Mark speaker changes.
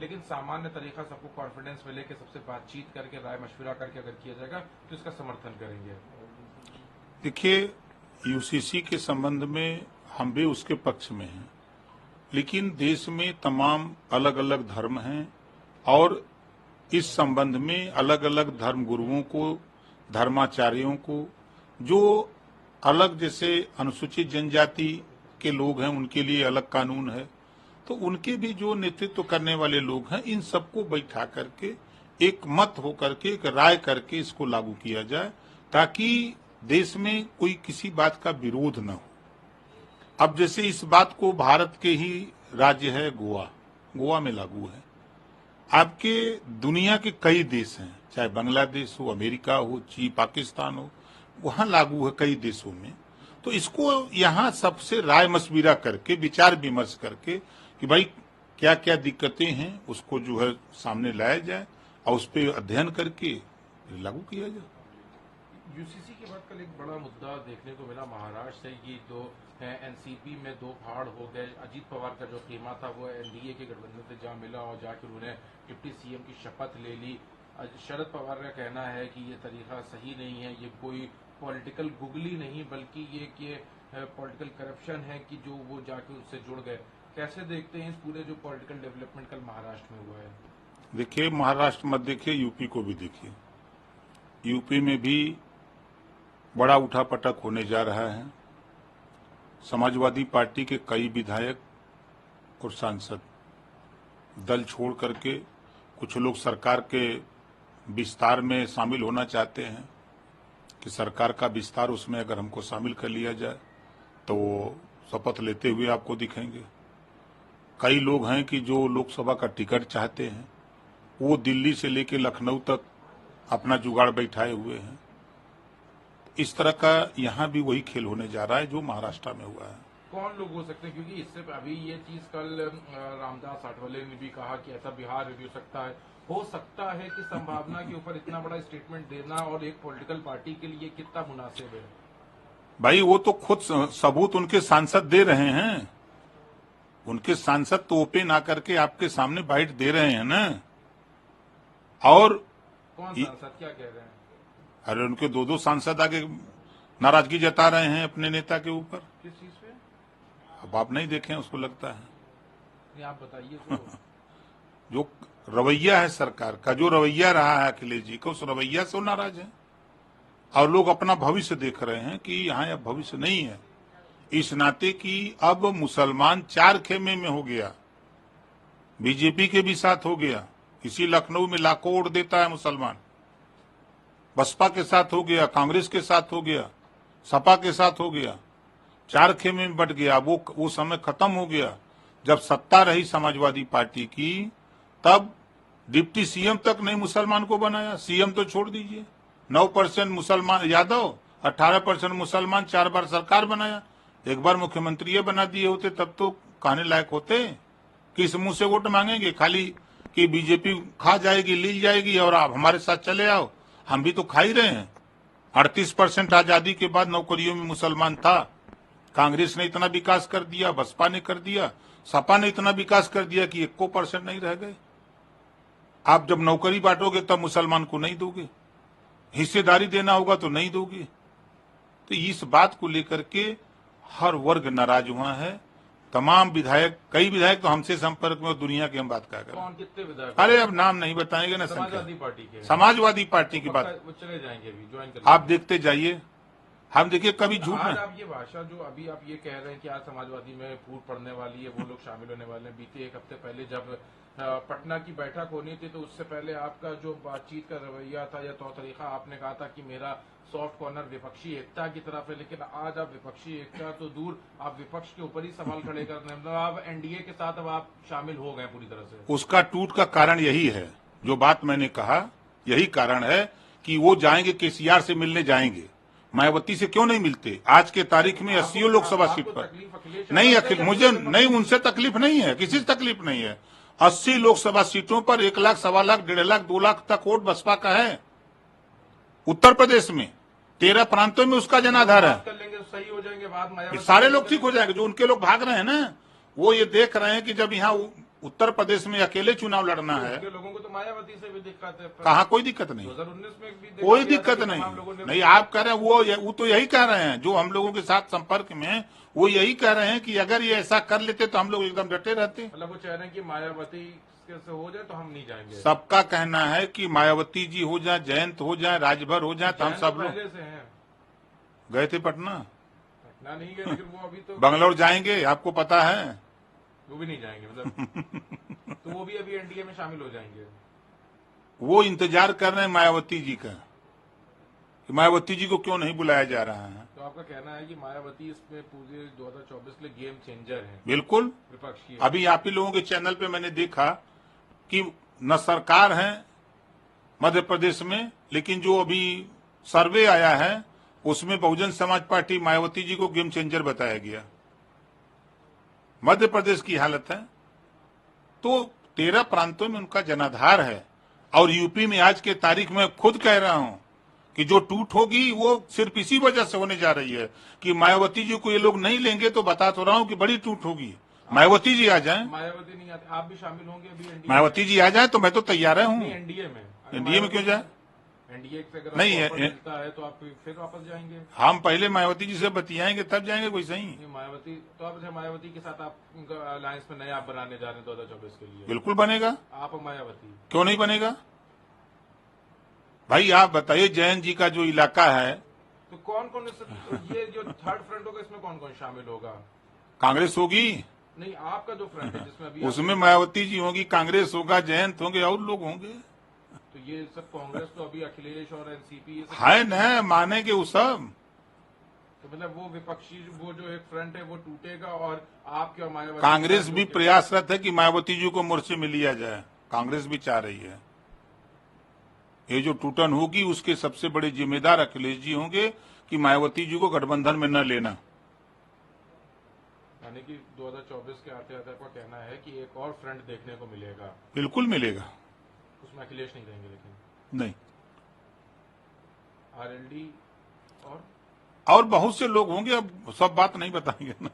Speaker 1: लेकिन सामान्य तरीका सबको कॉन्फिडेंस में लेके सबसे बातचीत करके राय मशविरा करके अगर किया जाएगा तो इसका समर्थन करेंगे।
Speaker 2: देखिए, यूसीसी के संबंध में हम भी उसके पक्ष में हैं, लेकिन देश में तमाम अलग अलग धर्म हैं और इस संबंध में अलग अलग धर्म गुरुओं को, धर्माचार्यों को, जो अलग जैसे अनुसूचित जनजाति के लोग हैं उनके लिए अलग कानून है, तो उनके भी जो नेतृत्व करने वाले लोग हैं, इन सबको बैठा करके एक मत हो करके एक राय करके इसको लागू किया जाए ताकि देश में कोई किसी बात का विरोध न हो। अब जैसे इस बात को भारत के ही राज्य है गोवा में लागू है। आपके दुनिया के कई देश हैं, चाहे बांग्लादेश हो, अमेरिका हो, चीन, पाकिस्तान हो, वहां लागू है कई देशों में। तो इसको यहाँ सबसे राय मशविरा करके विचार विमर्श करके कि भाई क्या क्या दिक्कतें हैं उसको जो है सामने लाया जाए और उस पर अध्ययन करके लागू किया जाए।
Speaker 1: यूसीसी के बाद कल एक बड़ा मुद्दा देखने को मिला महाराष्ट्र से, ये दो एनसीपी में दो फाड़ हो गए। अजीत पवार का जो खेमा था वो एनडीए के गठबंधन से जा मिला और जाकर उन्होंने डिप्टी सीएम की शपथ ले ली। शरद पवार का कहना है कि ये तरीका सही नहीं है, ये कोई पॉलिटिकल गुगली नहीं बल्कि ये पॉलिटिकल करप्शन है कि जो वो जाके उससे जुड़ गए। कैसे देखते हैं इस पूरे जो पॉलिटिकल डेवलपमेंट कल महाराष्ट्र में हुआ है?
Speaker 2: देखिए, महाराष्ट्र मत देखिए, यूपी को भी देखिए। यूपी में भी बड़ा उठापटक होने जा रहा है। समाजवादी पार्टी के कई विधायक और सांसद दल छोड़ करके कुछ लोग सरकार के विस्तार में शामिल होना चाहते हैं कि सरकार का विस्तार उसमें अगर हमको शामिल कर लिया जाए तो शपथ लेते हुए आपको दिखेंगे। कई लोग हैं कि जो लोकसभा का टिकट चाहते हैं वो दिल्ली से लेकर लखनऊ तक अपना जुगाड़ बैठाए हुए हैं। इस तरह का यहाँ भी वही खेल होने जा रहा है जो महाराष्ट्र में हुआ है।
Speaker 1: कौन लोग हो सकते हैं, क्योंकि इससे अभी ये चीज कल रामदास आठवले ने भी कहा कि ऐसा बिहार भी हो सकता है कि संभावना के ऊपर इतना बड़ा स्टेटमेंट देना और एक पॉलिटिकल पार्टी के लिए कितना मुनासिब है?
Speaker 2: भाई वो तो खुद सबूत उनके सांसद दे रहे हैं। उनके सांसद तो ओपन आकर के आपके सामने बाइट दे रहे हैं ना। और
Speaker 1: कौन सांसद क्या कह रहे हैं?
Speaker 2: अरे उनके दो सांसद आगे नाराजगी जता रहे हैं अपने नेता के ऊपर।
Speaker 1: किस चीज पे?
Speaker 2: अब आप नहीं देखें, उसको लगता है।
Speaker 1: नहीं, आप बताइए तो।
Speaker 2: जो रवैया है सरकार का, जो रवैया रहा है अखिलेश जी का, उस रवैया से वो नाराज है और लोग अपना भविष्य देख रहे हैं कि यहाँ अब भविष्य नहीं है। इस नाते कि अब मुसलमान चार खेमे में हो गया, बीजेपी के भी साथ हो गया। इसी लखनऊ में लाखों वोट देता है मुसलमान, बसपा के साथ हो गया, कांग्रेस के साथ हो गया, सपा के साथ हो गया, चार खेमे में बट गया। वो समय खत्म हो गया जब सत्ता रही समाजवादी पार्टी की, तब डिप्टी सीएम तक नहीं मुसलमान को बनाया। सीएम तो छोड़ दीजिए, 9% मुसलमान यादव, 18% मुसलमान, 4 बार सरकार बनाया। एक बार मुख्यमंत्री बना दिए होते तब तो कहने लायक होते। किस मुंह से वोट मांगेंगे? खाली कि बीजेपी खा जाएगी, ली जाएगी और आप हमारे साथ चले आओ। हम भी तो खा ही रहे हैं। 38% आजादी के बाद नौकरियों में मुसलमान था। कांग्रेस ने इतना विकास कर दिया, बसपा ने कर दिया, सपा ने इतना विकास कर दिया कि 1% नहीं रह गए। आप जब नौकरी बांटोगे तब मुसलमान को नहीं दोगे, हिस्सेदारी देना होगा तो नहीं दोगे। तो इस बात को लेकर के हर वर्ग नाराज हुआ है। तमाम विधायक, कई विधायक तो हमसे संपर्क में, और दुनिया की हम बात क्या करें।
Speaker 1: कौन, कितने विधायक?
Speaker 2: अरे अब नाम नहीं बताएंगे ना।
Speaker 1: समाजवादी पार्टी के?
Speaker 2: समाजवादी पार्टी की बात
Speaker 1: वो चले जाएंगे, अभी ज्वाइन कर
Speaker 2: आप देखते जाइए। हम देखिए कभी झूठ
Speaker 1: आज
Speaker 2: में।
Speaker 1: आप ये भाषा जो अभी आप ये कह रहे हैं कि आज समाजवादी में फूट पड़ने वाली है, वो लोग शामिल होने वाले हैं। बीते एक हफ्ते पहले जब पटना की बैठक होनी थी तो उससे पहले आपका जो बातचीत का रवैया था या तौर तरीका, आपने कहा था कि मेरा सॉफ्ट कॉर्नर विपक्षी एकता की तरफ है। लेकिन आज आप विपक्षी एकता तो दूर, आप विपक्ष के ऊपर ही सवाल खड़े कर रहे हैं। मतलब आप एनडीए के साथ अब आप शामिल हो गए पूरी तरह से।
Speaker 2: उसका टूट का कारण यही है, जो बात मैंने कहा यही कारण है कि वो जाएंगे, केसीआर से मिलने जाएंगे। मायावती से क्यों नहीं मिलते? आज के तारीख में 80 लोकसभा सीट पर नहीं, मुझे नहीं, उनसे तकलीफ नहीं है, किसी से तकलीफ नहीं है। 80 लोकसभा सीटों पर 1 लाख, 1.25 लाख, 1.5 लाख, 2 लाख तक वोट बसपा का है। उत्तर प्रदेश में 13 प्रांतों में उसका जनाधार है।
Speaker 1: कर लेंगे तो सही हो जाएंगे, बात
Speaker 2: सारे लोग ठीक हो जाएंगे। जो उनके लोग भाग रहे हैं ना, वो ये देख रहे हैं कि जब यहाँ उत्तर प्रदेश में अकेले चुनाव लड़ना है।
Speaker 1: उसके लोगों को तो मायावती से भी दिक्कत है।
Speaker 2: कहाँ कोई दिक्कत नहीं,
Speaker 1: 2019 में भी देखा
Speaker 2: कोई
Speaker 1: गया था
Speaker 2: दिक्कत
Speaker 1: कि
Speaker 2: नहीं।
Speaker 1: तमाम लोगों ने
Speaker 2: नहीं, आप कह रहे हैं वो तो यही कह रहे हैं, जो हम लोगों के साथ संपर्क में हैं, वो यही कह रहे हैं कि अगर ये ऐसा कर लेते तो हम लोग एकदम डटे रहते।
Speaker 1: मतलब वो चाह रहे हैं कि मायावती से हो जाए तो हम नहीं जाएंगे।
Speaker 2: सबका कहना है कि मायावती जी हो जाए, जयंत हो जाए, राजभर हो जाए, तो हम सब लोग
Speaker 1: पहले से हैं।
Speaker 2: गए थे पटना,
Speaker 1: पटना नहीं गए, लेकिन वो अभी तो
Speaker 2: बंगलौर जाएंगे, आपको पता है।
Speaker 1: वो भी नहीं जाएंगे, मतलब तो वो भी अभी एनडीए में शामिल हो जाएंगे।
Speaker 2: वो इंतजार कर रहे हैं मायावती जी का, कि मायावती जी को क्यों नहीं बुलाया जा रहा है।
Speaker 1: तो आपका कहना है कि मायावती इसमें पूरे 2024 के लिए गेम चेंजर है
Speaker 2: बिल्कुल।
Speaker 1: विपक्ष की।
Speaker 2: अभी आप ही लोगों के चैनल पे मैंने देखा कि न सरकार है मध्य प्रदेश में, लेकिन जो अभी सर्वे आया है उसमें बहुजन समाज पार्टी मायावती जी को गेम चेंजर बताया गया। मध्य प्रदेश की हालत है तो 13 प्रांतों में उनका जनाधार है, और यूपी में आज के तारीख में खुद कह रहा हूं कि जो टूट होगी वो सिर्फ इसी वजह से होने जा रही है कि मायावती जी को ये लोग नहीं लेंगे, तो बता तो रहा हूं कि बड़ी टूट होगी। मायावती जी आ जाएं,
Speaker 1: मायावती नहीं आते, आप भी शामिल होंगे अभी एनडीए?
Speaker 2: मायावती जी आ जाए तो मैं तो तैयार हूं।
Speaker 1: एनडीए में?
Speaker 2: एनडीए में क्यों जाए?
Speaker 1: एनडीए से अगर
Speaker 2: नहीं
Speaker 1: आपको
Speaker 2: है,
Speaker 1: ऑफर मिलता है तो आप फिर वापस जाएंगे?
Speaker 2: हम पहले मायावती जी से बतियाएंगे तब जाएंगे, कोई सही।
Speaker 1: ये मायावती तो आप मायावती के साथ आप उनका अलायंस में नया आप बनाने जा रहे हैं 2024 के लिए?
Speaker 2: बिल्कुल बनेगा,
Speaker 1: आप और मायावती?
Speaker 2: क्यों नहीं बनेगा भाई। आप बताइए, जयंत जी का जो इलाका है,
Speaker 1: तो कौन कौन ये जो थर्ड फ्रंट होगा इसमें कौन कौन शामिल होगा?
Speaker 2: कांग्रेस होगी,
Speaker 1: नहीं, आपका जो फ्रंट है जिसमें अभी
Speaker 2: उसमें मायावती जी होगी, कांग्रेस होगा, जयंत होंगे, और लोग होंगे।
Speaker 1: तो ये सब कांग्रेस तो अभी अखिलेश और एनसीपी ये सब
Speaker 2: है न, मानेंगे वो सब।
Speaker 1: तो मतलब वो विपक्षी वो जो एक फ्रंट है वो टूटेगा, और आपके और मायावती
Speaker 2: कांग्रेस भी प्रयासरत है कि मायावती जी को मोर्चे में लिया जाए, कांग्रेस भी चाह रही है। ये जो टूटन होगी उसके सबसे बड़े जिम्मेदार अखिलेश जी होंगे कि मायावती जी को गठबंधन में न लेना।
Speaker 1: यानी कि 2024 के आते आते आपका कहना है कि एक और फ्रंट देखने को मिलेगा?
Speaker 2: बिल्कुल मिलेगा।
Speaker 1: उसमें अखिलेश नहीं रहेंगे लेकिन?
Speaker 2: नहीं,
Speaker 1: आरएलडी
Speaker 2: और बहुत से लोग होंगे, अब सब बात नहीं बताएंगे ना।